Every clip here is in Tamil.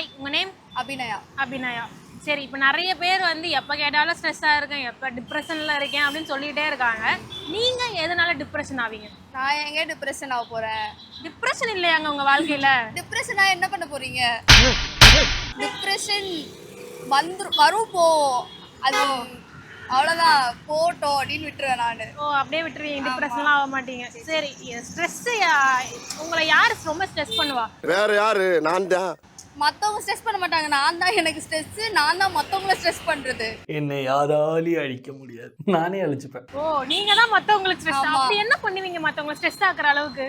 ஹாய், உங்க நேம்? அபிநயா. அபிநயா. சரி, இப்போ நிறைய பேர் வந்து எப்போ கேட்டாலும் ஸ்ட்ரெஸ்ஸாக இருக்கேன், எப்போ டிப்ரெஷனில் இருக்கேன் அப்படின்னு சொல்லிகிட்டே இருக்காங்க. நீங்கள் எதனால டிப்ரெஷன் ஆவீங்க? நான் எங்கே டிப்ரெஷன் ஆக போகிறேன்? டிப்ரெஷன் இல்லையாங்க உங்கள் வாழ்க்கையில்? டிப்ரெஷனா என்ன பண்ண போகிறீங்க? டிப்ரெஷன் வரும் போவோம், அது அவ்வளோதான், போட்டோம் அப்படின்னு விட்டுருவேன் நான். ஓ, அப்படியே விட்டுருவீங்க, டிப்ரெஷன்லாம் ஆக மாட்டீங்க. சரி, ஸ்ட்ரெஸ்ஸு உங்களை யார் ரொம்ப ஸ்ட்ரெஸ் பண்ணுவா? வேற யாரு? நான் தான். மற்றவங்க ஸ்ட்ரெஸ் பண்ண மாட்டாங்க, நான் தான் எனக்கு ஸ்ட்ரெஸ்ஸு. நான் தான் மற்றவங்கள ஸ்ட்ரெஸ் பண்ணுறது. என்னை யாராலையும் அழிக்க முடியாது, நானே அழிச்சுப்பேன். ஓ, நீங்கள் தான் மற்றவங்களுக்கு ஸ்ட்ரெஸ். அப்படி என்ன பண்ணுவீங்க மற்றவங்களை ஸ்ட்ரெஸ் ஆக்குற அளவுக்கு?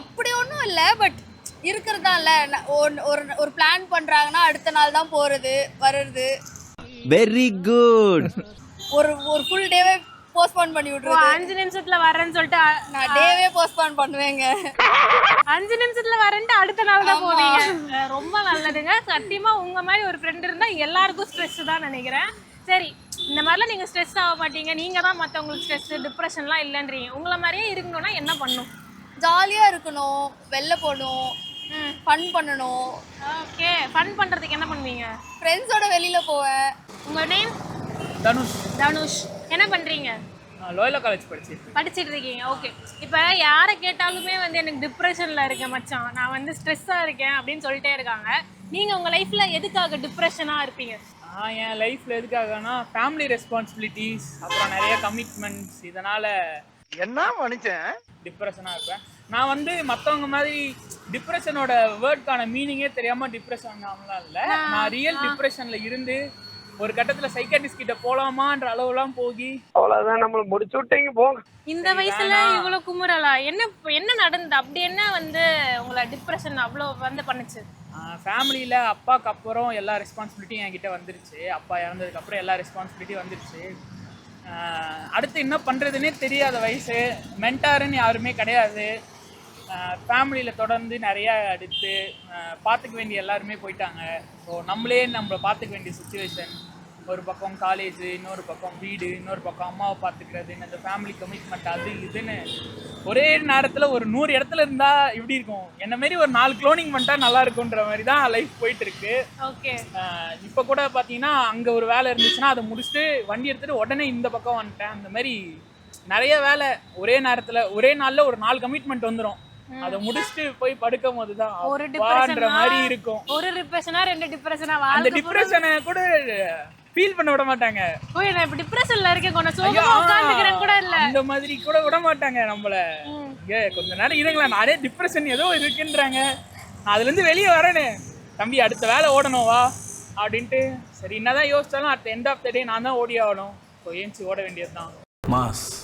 அப்படி ஒன்றும் இல்லை, பட் இருக்கிறதா இல்லை. ஒரு பிளான் பண்ணுறாங்கன்னா அடுத்த நாள் தான் போகிறது வர்றது. Very good. ஒரு ஃபுல் டேவே போஸ்ட்போன் பண்ணி விட்ருவோம். 5 நிமிஷத்துல வரேன்னு சொல்லிட்டு நான் டேவே போஸ்ட்போன் பண்ணுவேங்க. 5 நிமிஷத்துல வரேன்ட்டு அடுத்த நாள் தான் போவீங்க. ரொம்ப நல்லதுங்க. சத்தியமா உங்க மாதிரி ஒரு ஃப்ரெண்ட் இருந்தா எல்லாருக்கும் ஸ்ட்ரெஸ் தான் நினைக்கிறேன். சரி, இந்த மாதிரிலாம் நீங்க ஸ்ட்ரெஸ் ஆக மாட்டீங்க, நீங்க தான் மற்றவங்களுக்கு ஸ்ட்ரெஸ் டிப்ரெஷன்லாம் இல்லைன்றீங்க. உங்களை மாதிரியே இருக்கணும்னா என்ன பண்ணும்? ஜாலியாக இருக்கணும், வெளில போகணும், ஃபன் பண்ணணும். ஓகே, ஃபன் பண்றதுக்கு என்ன பண்ணுவீங்க? ஃப்ரெண்ட்ஸோட வெளியில் போவேன். உங்க நேம்? தனுஷ். தனுஷ். என்ன பண்றீங்க? லோயலா காலேஜ் படிச்சிட்டு இருக்கீங்க. ஓகே, இப்போ யாரை கேட்டாலுமே வந்து எனக்கு டிப்ரெஷனில் இருக்கேன் மச்சான், நான் வந்து ஸ்ட்ரெஸ்ஸாக இருக்கேன் அப்படின்னு சொல்லிட்டே இருக்காங்க. நீங்கள் உங்கள் லைஃப்பில் எதுக்காக டிப்ரெஷனாக இருப்பீங்க? நான் என் லைஃப்பில் எதுக்காகனா ஃபேமிலி ரெஸ்பான்சிபிலிட்டிஸ், அப்புறம் நிறைய கமிட்மெண்ட்ஸ், இதனால் என்ன மனுஷன் டிப்ரெஷனாக இருப்பேன். நான் வந்து மற்றவங்க மாதிரி டிப்ரெஷனோட வேர்டுக்கான மீனிங்கே தெரியாமல் டிப்ரெஷன் ஆகலாம் இல்லை. நான் ரியல் டிப்ரெஷனில் இருந்து ஒரு கட்டத்துல சைக்காட்ரிஸ்ட் கிட்ட போலாமான்ற அளவுலாம் போகி அவ்வளவுதான், நம்மள முடிச்சு விட்டீங்க போங்க. இந்த வயசுல இவ்வளவு குமுறலா? என்ன நடந்தது? அப்படி என்ன வந்து உங்களை டிப்ரெஷன் அவ்வளோ வந்து பண்ணுச்சு? ஃபேமிலியில் அப்பாவுக்கு அப்புறம் எல்லா ரெஸ்பான்சிபிலிட்டியும் என்கிட்ட வந்துருச்சு. அப்பா இறந்ததுக்கு அப்புறம் எல்லா ரெஸ்பான்சிபிலிட்டியும் வந்துருச்சு. அடுத்து என்ன பண்ணுறதுன்னே தெரியாத வயசு. மென்டாருன்னு யாருமே கிடையாது. ஃபேமிலியில் தொடர்ந்து நிறையா எடுத்து பார்த்துக்க வேண்டிய எல்லாருமே போயிட்டாங்க. ஸோ நம்மளே நம்மளை பார்த்துக்க வேண்டிய சுச்சுவேஷன். ஒரு பக்கம் காலேஜ், இன்னொரு பக்கம் வீடு, இன்னொரு பக்கம் அம்மாவை பார்த்துக்கிறது, இந்த ஃபேமிலி கமிட்மெண்ட், அது இதுன்னு ஒரே நேரத்தில் ஒரு 100 இடத்துல இருந்தால் இப்படி இருக்கும். என்ன மாரி ஒரு 4 க்ளோனிங் பண்ணிட்டா நல்லா இருக்குன்ற மாதிரி தான் லைஃப் போயிட்டு இருக்கு. ஓகே, இப்போ கூட பார்த்தீங்கன்னா அங்கே ஒரு வேலை இருந்துச்சுன்னா அதை முடிச்சுட்டு வண்டி எடுத்துகிட்டு உடனே இந்த பக்கம் வந்துட்டேன். அந்த மாதிரி நிறைய வேலை ஒரே நேரத்தில் ஒரே நாளில் ஒரு 4 கமிட்மெண்ட் வந்துடும். அதை முடிச்சுட்டு போய் படுக்கும் போதுதான் ஒரு டிப்ரெஷன் மாதிரி இருக்கும். ஒரு டிப்ரெஷனா 2 டிப்ரெஷனா? அந்த டிப்ரெஷனை கூட ஃபீல் பண்ண விட மாட்டாங்க. ஓய், நான் இப்ப டிப்ரெஷன்ல இருக்கேன், கொஞ்சம் சோகமா உட்கார்ந்துக்கிறேன் கூட இல்ல, அந்த மாதிரி கூட விட மாட்டாங்க நம்மள. கொஞ்ச நேரம் இருங்களா, நானே டிப்ரெஷன் ஏதோ இருக்குன்றாங்க, நான் அதுல இருந்து வெளியே வரேன்னு. தம்பி அடுத்த வேலை ஓடணும் வா அப்படின்ட்டு. சரி, என்னதான் யோசிச்சாலும் அட் எண்ட் ஆஃப் த டே நான் தான் ஓடி ஆகணும். ஸோ ஏஞ்சி ஓட வேண்டியதுதான். மாஸ்